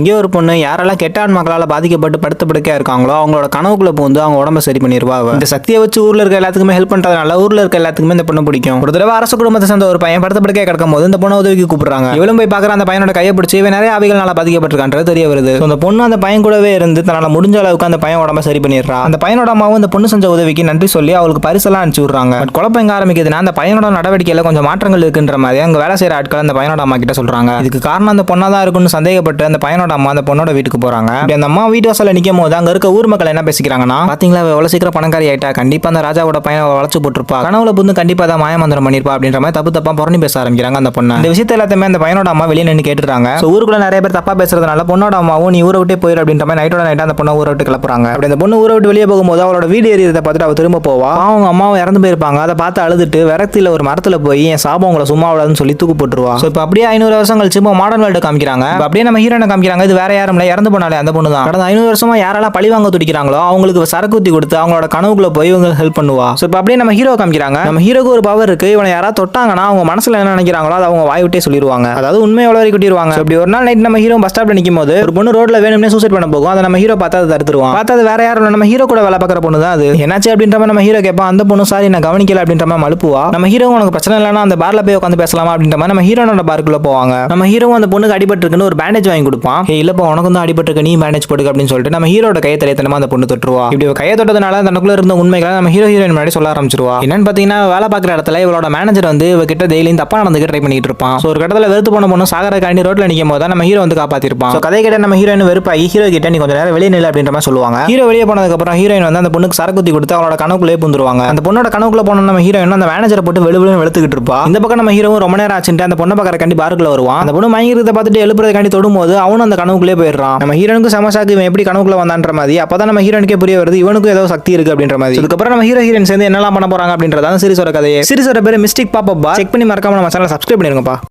இங்கே ஒரு பொண்ணு யாரெல்லாம் கெட்ட ஆன்மாக்களால் பாதிக்கப்பட்டு படுத்த படுக்கையா இருக்காங்களோ அவங்களோட கனவுக்குள்ள பூந்து அவங்க உடம்ப சரி பண்ணிடுவா. இந்த சக்தியை வச்சு ஊர்ல இருக்க எல்லாத்துக்குமே ஹெல்ப் பண்றதுனால ஊர்ல இருக்க எல்லாத்துக்குமே இந்த பொண்ணு பிடிக்கும். ஒரு தடவை அரசு குடும்பத்தை சேர்ந்த ஒரு பையன் படுத்த படுக்கையா கிடக்கும் போது இந்த பொண்ணை உதவிக்கு கூப்பிடுறாங்க. இவளும் போய் பார்க்குற அந்த பையனோட கையை பிடிச்சி இவன் நிறைய ஆவிகளால பாதிக்கப்பட்டிருக்கான்றது தெரிய வருது. அந்த பொண்ணு அந்த பையன் கூடவே இருந்து தன்னால முடிஞ்ச அளவுக்கு அந்த பையன் உடம்ப சரி பண்ணிடுறா. அந்த பையனோட அம்மாவும் இந்த பொண்ணு செஞ்ச உதவிக்கு நன்றி சொல்லி அவளுக்கு பரிசெல்லாம் அனுப்பிச்சு விடுறாங்க. பட் குழப்பம் எங்க ஆரம்பிக்குதுன்னா அந்த பையனோட நடவடிக்கையில கொஞ்சம் மாற்றங்கள் இருக்குன்ற மாதிரி அங்க வேலை செய்யற ஆட்கள் அந்த பையனோட அம்மா கிட்ட சொல்றாங்க. இதுக்கு காரணம் அந்த பொண்ணா தான் இருக்குன்னு சந்தேகப்பட்டு அந்த பையனோட அம்மா அந்த பொண்ணோட வீட்டுக்கு போறாங்க. அந்த அம்மா வீட்டு வாசல்ல நிக்கும் போது அங்க இருக்க ஊர் மக்கள் என்ன பேசிக்கிறாங்கன்னா, பாத்தீங்களா எவ்வளவு சீக்கிரம் பணக்காரி ஆயிட்டா, கண்டிப்பா அந்த ராஜாவோட பையனை வளச்சு போட்டுருப்பா, கனவுல புந்து கண்டிப்பா தான் மாயமந்திரம் பண்ணிருப்பா அப்படின்ற மாதிரி தப்பு தப்பா புரணி பேச ஆரம்பிக்கிறாங்க அந்த பொண்ணு. இந்த விஷயத்தை எல்லாத்தையுமே அந்த பையனோட அம்மா வெளியே நின்று கேட்டுறாங்க. ஊருக்குள்ள நிறைய பேர் தப்பா பேசுறதுனால பொண்ணோட அம்மாவும் நீ ஊரை விட்டே போயிரு அப்படின்ற மாதிரி நைட்டோட நைட்டா அந்த பொண்ணை ஊரை விட்டு கிளப்புறாங்க. அப்படி அந்த பொண்ணு ஊரை விட்டு வெளியே போகும்போது அவளோட வீடு எரியறதை பார்த்துட்டு அவ திரும்ப போவா. அவங்க அம்மாவும் இறந்து போயிருப்பாங்க. அதை பார்த்து அழுதுட்டு விரக்தியில ஒரு மரத்துல போய் என் சாபம் உங்களை சும்மா விடாதுன்னு சொல்லி தூக்கு போட்டுருவா. இப்போ அப்படியே 500 வருஷம் கழிச்சு இப்போ மாடர்ன் வேர்ல்டு காமிக்கிறாங்க. அப்படியே நம்ம ஹீரோனை காமிக்கிறாங்க. இது வேற யாரும் இல்ல, இறந்து போனாலே அந்த பொண்ணு தான். கடந்த 500 வருஷமா யாரெல்லாம் பழி வாங்க துடிக்கிறாங்களோ அவங்களுக்கு சரக்கு ஊத்தி கொடுத்து அவங்களோட கனவுக்குள்ள போய் இவங்க ஹெல்ப் பண்ணுவா. சோ இப்போ அப்படியே நம்ம ஹீரோ காமிக்கிறாங்க. நம்ம ஹீரோக்கு ஒரு பவர் இருக்கு. இவனை யாராவது தொட்டாங்கன்னா அவங்க மனசுல என்ன நினைக்கிறாங்களோ அதை அவங்க வாய் விட்டே சொல்லிடுவாங்க. அதாவது உண்மையை எவ்வளவு வரைக்கும் கொட்டிடுவாங்க. அப்படி ஒரு நாள் நைட் நம்ம ஹீரோ பஸ் ஸ்டாப்ல நிக்கும் போது ஒரு பொண்ணு ரோட்ல வேணும்னே சூசைட் பண்ண போகும். அதை நம்ம ஹீரோ பார்த்தா அதை தடுத்துருவான். பார்த்தா அது வேற யாரும் இல்ல, நம்ம ஹீரோ கூட வேலை பார்க்குற பொண்ணு தான். அது என்னாச்சு அப்படின்ற மாதிரி நம்ம ஹீரோ கேட்பான். அந்த பொண்ணு சாரி நான் கவனிக்கல அப்படின்ற மாதிரி மழுப்புவா. நம்ம ஹீரோ உனக்கு பிரச்சனை இல்லைன்னா அந்த பார்ல போய் உட்காந்து பேசலாமா அப்படின்ற மாதிரி நம்ம ஹீரோனோட பார்க்குள்ள போவாங்க. நம்ம ஹீரோ அந்த பொண்ணுக்கு அடிபட்டு இருக்குன்னு ஒரு பேண்டேஜ் வாங்கி கொடுப்பான். இல்லப்பா உனக்கு தான் அடிபட்டு இருக்கு, நீ பேண்டேஜ் போடுங்க அப்படின்னு சொல்லிட்டு நம்ம ஹீரோட கையை தலையத்தனமா அந்த பொண்ணு தொட்டுருவா. இப்படி கையை தொட்டதுனால தனக்குள்ள இருந்த உண்மைகளை நம்ம ஹீரோ ஹீரோயின் முன்னாடி சொல்ல ஆரம்பிச்சிருவா. என்னன்னு பாத்தீங்கன்னா வேலை பார்க்குற இடத்துல இவளோட மேனேஜர் வந்து இவகிட்ட டெய்லியும் தப்பா நடந்துக்க ட்ரை பண்ணிட்டு இருப்பான். ஒரு கடத்துல வெறுத்து போன பொண்ணு சாகர காண்டி ரோட்ல நிக்கும் போது நம்ம ஹீரோ வந்து காப்பாத்திருப்பான். கதை கிட்ட நம்ம ஹீரோயின் வெறுப்பாகி ஹீரோ கிட்ட நீ கொஞ்சம் நேரம் வெளியே நிலை அப்படின்ற மாதிரி சொல்லுவாங்க. ஹீரோ வெளியே போனதுக்கு அப்புறம் ஹீரோயின் வந்து அந்த பொண்ணுக்கு சரக்குத்தி கொடுத்து அவளோட கனவுக்குள்ளே புந்துருவாங்க. அந்த பொண்ணோட கனவுக்குள்ள போன நம்ம ஹீரோயின் அந்த மேனேஜரை போட்டு வெளுவெளு வெளுத்துக்கிட்டு இருப்பா. இந்த பக்கம் நம்ம ஹீரோ ரொம்ப நேரம் ஆச்சுட்டு அந்த பொண்ணை பார்க்கற கண்டி பாருக்குள்ள வருவான். அந்த பொண்ணு மயங்கிறத பார்த்துட்டு எழுப்புறதுக்காண்டி தொடும்போது அவனும் அந்த கனவுக்குள்ளே போயிடுறான். நம்ம ஹீரோனுக்கு சமசாக்கு இவன் எப்படி கனவுக்குள்ள வந்தான்ற மாதிரி அப்பதான் நம்ம ஹீரோனுக்கே புரிய வருது இவனுக்கும் ஏதோ சக்தி இருக்கு அப்படின்ற மாதிரி. அதுக்கப்புறம் நம்ம ஹீரோ ஹீரோயின் சேர்ந்து என்னெல்லாம் பண்ண போறாங்க அப்படின்றத சீரிஸோட கதையை. சீரிஸோட பேரு மிஸ்டிக் பாப்பா. செக் பண்ணி மறக்காம நம்ம சேனலை சப்ஸ்கிரைப் பண்ணிருங்கப்பா.